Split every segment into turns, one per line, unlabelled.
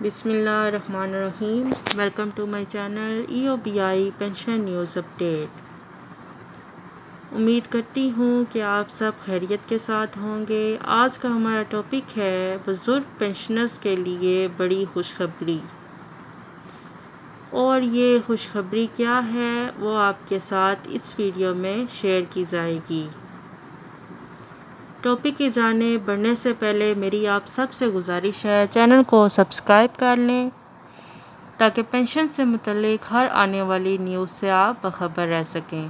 بسم اللہ الرحمن الرحیم۔ Welcome to my channel EOBI pension news update. امید کرتی ہوں کہ آپ سب خیریت کے ساتھ ہوں گے۔ آج کا ہمارا ٹاپک ہے بزرگ پینشنرز کے لیے بڑی خوشخبری، اور یہ خوشخبری کیا ہے وہ آپ کے ساتھ اس ویڈیو میں شیئر کی جائے گی۔ ٹاپک کی جانب بڑھنے سے پہلے میری آپ سب سے گزارش ہے چینل کو سبسکرائب کر لیں تاکہ پینشن سے متعلق ہر آنے والی نیوز سے آپ باخبر رہ سکیں۔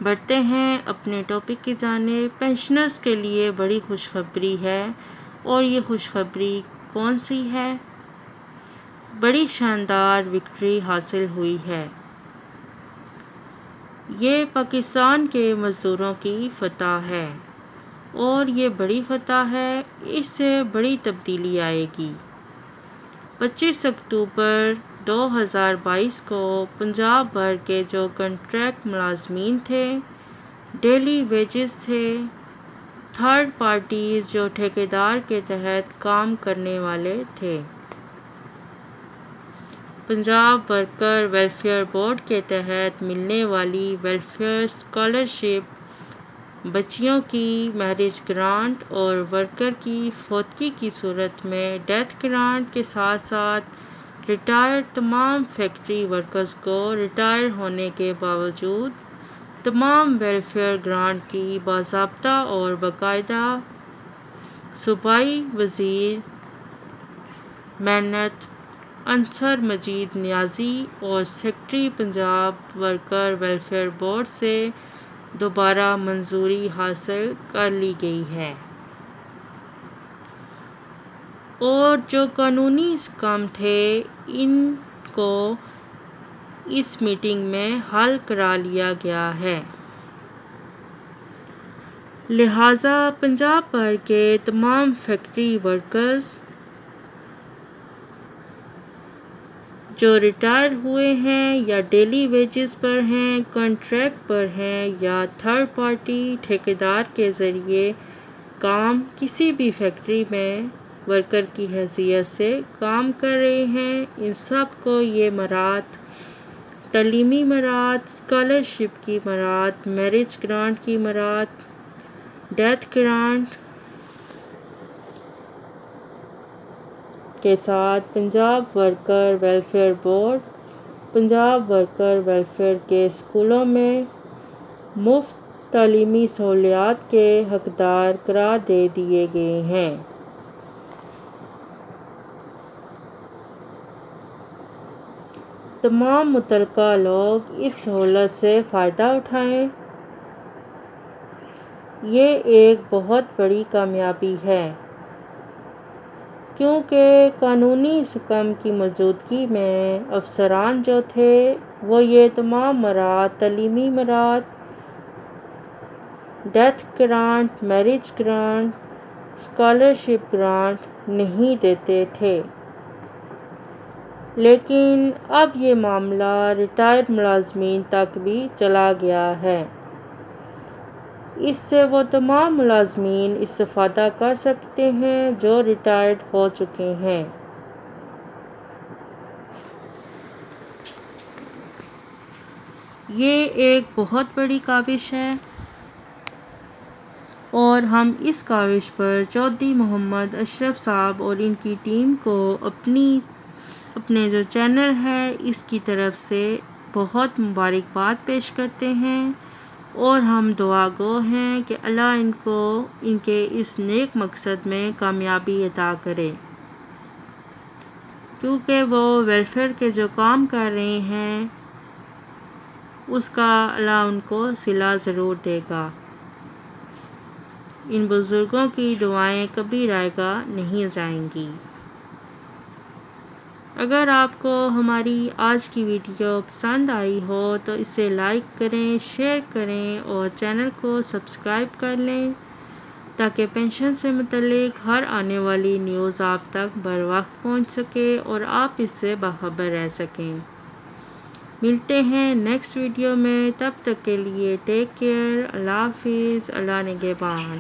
بڑھتے ہیں اپنے ٹاپک کی جانب۔ پینشنرز کے لیے بڑی خوشخبری ہے، اور یہ خوشخبری کون سی ہے؟ بڑی شاندار وکٹری حاصل ہوئی ہے۔ یہ پاکستان کے مزدوروں کی فتح ہے، اور یہ بڑی فتح ہے۔ اس سے بڑی تبدیلی آئے گی۔ 25 اکتوبر 2022 کو پنجاب بھر کے جو کنٹریکٹ ملازمین تھے، ڈیلی ویجز تھے، تھرڈ پارٹیز جو ٹھیکیدار کے تحت کام کرنے والے تھے، پنجاب ورکر ویلفیئر بورڈ کے تحت ملنے والی ویلفیئر اسکالرشپ، بچیوں کی میرج گرانٹ اور ورکر کی فوتگی کی صورت میں ڈیتھ گرانٹ کے ساتھ ساتھ ریٹائرڈ تمام فیکٹری ورکرز کو ریٹائر ہونے کے باوجود تمام ویلفیئر گرانٹ کی باضابطہ اور باقاعدہ صوبائی وزیر محنت انصر مجید نیازی اور secretary Punjab worker welfare board سے دوبارہ منظوری حاصل کر لی گئی ہے، اور جو قانونی حکام تھے ان کو اس میٹنگ میں حل کرا لیا گیا ہے۔ لہٰذا پنجاب بھر کے تمام فیکٹری ورکرز جو ریٹائر ہوئے ہیں یا ڈیلی ویجز پر ہیں، کنٹریکٹ پر ہیں، یا تھرڈ پارٹی ٹھیکیدار کے ذریعے کام کسی بھی فیکٹری میں ورکر کی حیثیت سے کام کر رہے ہیں، ان سب کو یہ مراعات، تعلیمی مراعات، اسکالرشپ کی مراعات، میرج گرانٹ کی مراعات، ڈیتھ گرانٹ کے ساتھ Punjab worker welfare board, Punjab worker welfare کے اسکولوں میں مفت تعلیمی سہولیات کے حقدار قرار دے دیے گئے ہیں۔ تمام متعلقہ لوگ اس سہولت سے فائدہ اٹھائیں۔ یہ ایک بہت بڑی کامیابی ہے، کیونکہ قانونی حکام کی موجودگی میں افسران جو تھے وہ یہ تمام مراعات، تعلیمی مراعات، death grant, marriage grant, scholarship grant نہیں دیتے تھے، لیکن اب یہ معاملہ ریٹائرڈ ملازمین تک بھی چلا گیا ہے۔ اس سے وہ تمام ملازمین استفادہ کر سکتے ہیں جو ریٹائر ہو چکے ہیں۔ یہ ایک بہت بڑی کاوش ہے، اور ہم اس کاوش پر چودھری محمد اشرف صاحب اور ان کی ٹیم کو اپنے جو چینل ہے اس کی طرف سے بہت مبارکباد پیش کرتے ہیں، اور ہم دعا گو ہیں کہ اللہ ان کو ان کے اس نیک مقصد میں کامیابی عطا کرے، کیونکہ وہ ویلفیئر کے جو کام کر رہے ہیں اس کا اللہ ان کو صلہ ضرور دے گا۔ ان بزرگوں کی دعائیں کبھی رائگاں نہیں جائیں گی۔ اگر آپ کو ہماری آج کی ویڈیو پسند آئی ہو تو اسے لائک کریں، شیئر کریں، اور چینل کو سبسکرائب کر لیں تاکہ پینشن سے متعلق ہر آنے والی نیوز آپ تک بر وقت پہنچ سکے اور آپ اس سے باخبر رہ سکیں۔ ملتے ہیں نیکسٹ ویڈیو میں، تب تک کے لیے ٹیک کیئر، اللہ حافظ، اللہ نگہبان۔